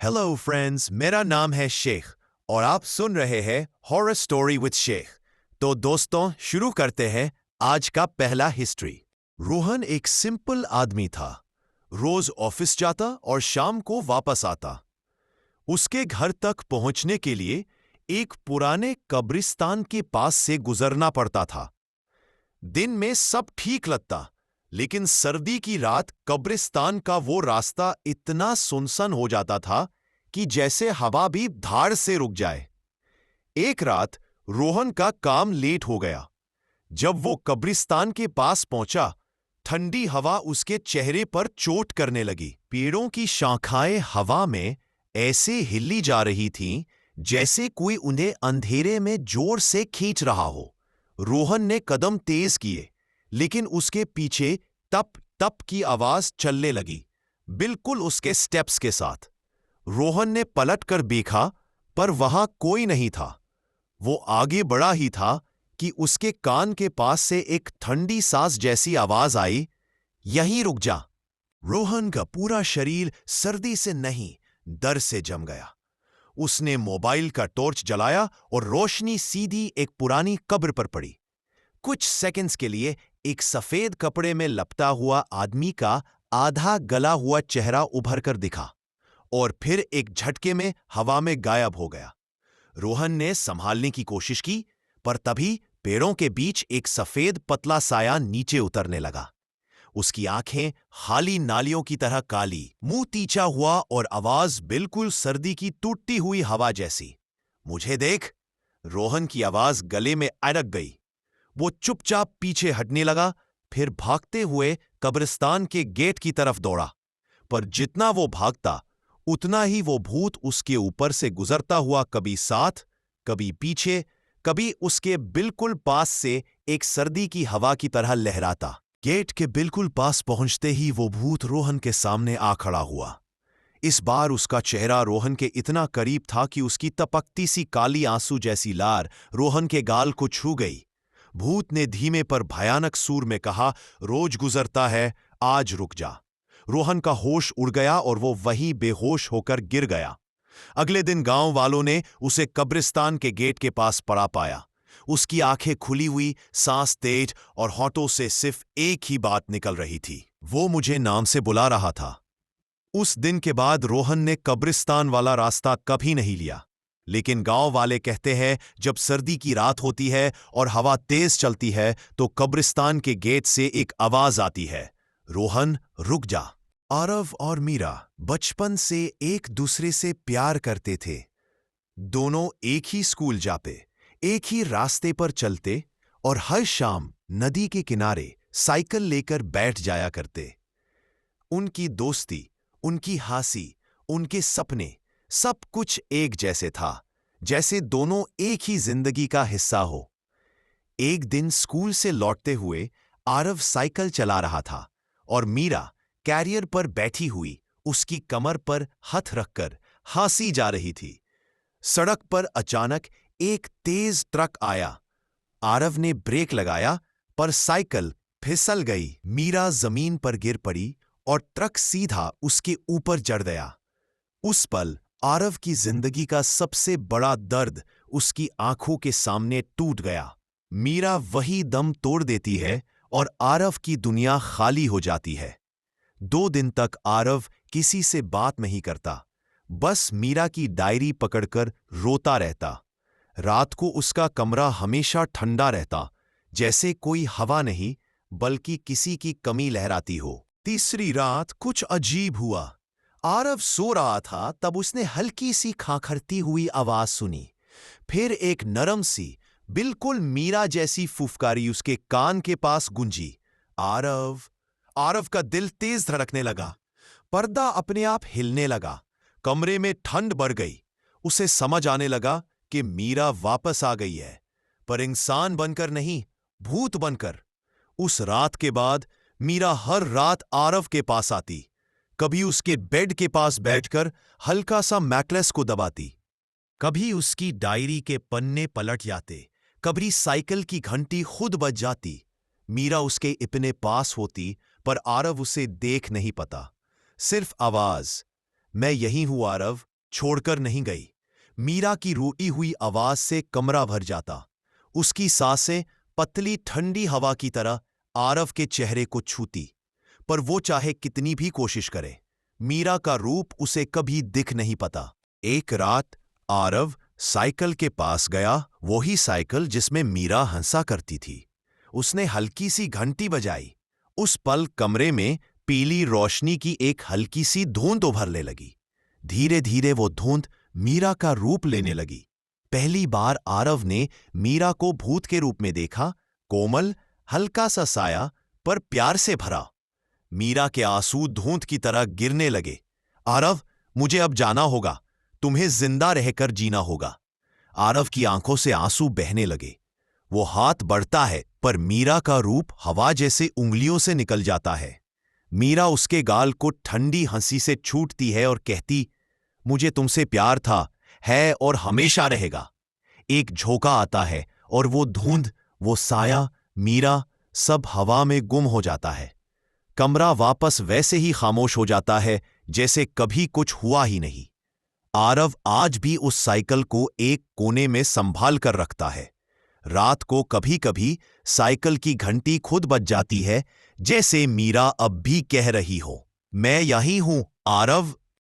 Hello friends, मेरा नाम है शेख और आप सुन रहे हैं हॉरर स्टोरी विद शेख। तो दोस्तों, शुरू करते हैं आज का पहला हिस्ट्री। रोहन एक सिंपल आदमी था। रोज ऑफिस जाता और शाम को वापस आता। उसके घर तक पहुंचने के लिए एक पुराने कब्रिस्तान के पास से गुजरना पड़ता था। दिन में सब ठीक लगता, लेकिन सर्दी की रात कब्रिस्तान का वो रास्ता इतना सुनसान हो जाता था कि जैसे हवा भी धाड़ से रुक जाए। एक रात रोहन का काम लेट हो गया। जब वो कब्रिस्तान के पास पहुंचा, ठंडी हवा उसके चेहरे पर चोट करने लगी। पेड़ों की शाखाएं हवा में ऐसे हिली जा रही थीं जैसे कोई उन्हें अंधेरे में जोर से खींच रहा हो। रोहन ने कदम तेज किए, लेकिन उसके पीछे तप तप की आवाज चलने लगी, बिल्कुल उसके स्टेप्स के साथ। रोहन ने पलटकर देखा, पर वहां कोई नहीं था। वो आगे बढ़ा ही था कि उसके कान के पास से एक ठंडी सांस जैसी आवाज आई, यहीं रुक जा। रोहन का पूरा शरीर सर्दी से नहीं, डर से जम गया। उसने मोबाइल का टॉर्च जलाया और रोशनी सीधी एक पुरानी कब्र पर पड़ी। कुछ सेकंड्स के लिए एक सफेद कपड़े में लपटा हुआ आदमी का आधा गला हुआ चेहरा उभर कर दिखा और फिर एक झटके में हवा में गायब हो गया। रोहन ने संभालने की कोशिश की, पर तभी पेड़ों के बीच एक सफेद पतला साया नीचे उतरने लगा। उसकी आंखें खाली नालियों की तरह काली, मुंह तीछा हुआ और आवाज बिल्कुल सर्दी की टूटती हुई हवा जैसी। मुझे देख। रोहन की आवाज गले में अड़क गई। वो चुपचाप पीछे हटने लगा, फिर भागते हुए कब्रिस्तान के गेट की तरफ दौड़ा। पर जितना वो भागता, उतना ही वो भूत उसके ऊपर से गुजरता हुआ कभी साथ, कभी पीछे, कभी उसके बिल्कुल पास से एक सर्दी की हवा की तरह लहराता। गेट के बिल्कुल पास पहुंचते ही वो भूत रोहन के सामने आ खड़ा हुआ। इस बार उसका चेहरा रोहन के इतना करीब था कि उसकी तपकती सी काली आंसू जैसी लार रोहन के गाल को छू गई। भूत ने धीमे पर भयानक सूर में कहा, रोज गुजरता है, आज रुक जा। रोहन का होश उड़ गया और वो वहीं बेहोश होकर गिर गया। अगले दिन गांव वालों ने उसे कब्रिस्तान के गेट के पास पड़ा पाया। उसकी आंखें खुली हुई, सांस तेज और होठों से सिर्फ एक ही बात निकल रही थी, वो मुझे नाम से बुला रहा था। उस दिन के बाद रोहन ने कब्रिस्तान वाला रास्ता कभी नहीं लिया। लेकिन गांव वाले कहते हैं, जब सर्दी की रात होती है और हवा तेज चलती है तो कब्रिस्तान के गेट से एक आवाज आती है, रोहन रुक जा। आरव और मीरा बचपन से एक दूसरे से प्यार करते थे। दोनों एक ही स्कूल जाते, एक ही रास्ते पर चलते और हर शाम नदी के किनारे साइकिल लेकर बैठ जाया करते। उनकी दोस्ती, उनकी हंसी, उनके सपने, सब कुछ एक जैसे था, जैसे दोनों एक ही जिंदगी का हिस्सा हो। एक दिन स्कूल से लौटते हुए आरव साइकिल चला रहा था और मीरा कैरियर पर बैठी हुई उसकी कमर पर हाथ रखकर हंसी जा रही थी। सड़क पर अचानक एक तेज ट्रक आया। आरव ने ब्रेक लगाया, पर साइकिल फिसल गई। मीरा जमीन पर गिर पड़ी और ट्रक सीधा उसके ऊपर चढ़ गया। उस पल आरव की जिंदगी का सबसे बड़ा दर्द उसकी आंखों के सामने टूट गया। मीरा वही दम तोड़ देती है और आरव की दुनिया खाली हो जाती है। 2 दिन तक आरव किसी से बात नहीं करता, बस मीरा की डायरी पकड़कर रोता रहता। रात को उसका कमरा हमेशा ठंडा रहता, जैसे कोई हवा नहीं बल्कि किसी की कमी लहराती हो। तीसरी रात कुछ अजीब हुआ। आरव सो रहा था, तब उसने हल्की सी खाखरती हुई आवाज सुनी। फिर एक नरम सी, बिल्कुल मीरा जैसी फुफकारी उसके कान के पास गूंजी, आरव। आरव का दिल तेज धड़कने लगा। पर्दा अपने आप हिलने लगा। कमरे में ठंड बढ़ गई। उसे समझ आने लगा कि मीरा वापस आ गई है, पर इंसान बनकर नहीं, भूत बनकर। उस रात के बाद मीरा हर रात आरव के पास आती, कभी उसके बेड के पास बैठकर हल्का सा मैकलेस को दबाती, कभी उसकी डायरी के पन्ने पलट जाते, कभी साइकिल की घंटी खुद बज जाती। मीरा उसके इतने पास होती, पर आरव उसे देख नहीं पाता। सिर्फ आवाज, मैं यही हूं आरव, छोड़कर नहीं गई। मीरा की रोई हुई आवाज से कमरा भर जाता। उसकी सांसें पतली ठंडी हवा की तरह आरव के चेहरे को छूती, पर वो चाहे कितनी भी कोशिश करे, मीरा का रूप उसे कभी दिख नहीं पाता। एक रात आरव साइकिल के पास गया, वही साइकिल जिसमें मीरा हंसा करती थी। उसने हल्की सी घंटी बजाई। उस पल कमरे में पीली रोशनी की एक हल्की सी धुंध उभरने लगी। धीरे धीरे वो धुंध मीरा का रूप लेने लगी। पहली बार आरव ने मीरा को भूत के रूप में देखा, कोमल, हल्का सा साया, पर प्यार से भरा। मीरा के आंसू धुंध की तरह गिरने लगे। आरव, मुझे अब जाना होगा, तुम्हें जिंदा रहकर जीना होगा। आरव की आंखों से आंसू बहने लगे। वो हाथ बढ़ता है, पर मीरा का रूप हवा जैसे उंगलियों से निकल जाता है। मीरा उसके गाल को ठंडी हंसी से छूटती है और कहती, मुझे तुमसे प्यार था, है और हमेशा रहेगा। एक झोंका आता है और वो धुंध, वो साया, मीरा, सब हवा में गुम हो जाता है। कमरा वापस वैसे ही खामोश हो जाता है जैसे कभी कुछ हुआ ही नहीं। आरव आज भी उस साइकिल को एक कोने में संभाल कर रखता है। रात को कभी कभी साइकिल की घंटी खुद बज जाती है, जैसे मीरा अब भी कह रही हो, मैं यहीं हूं आरव,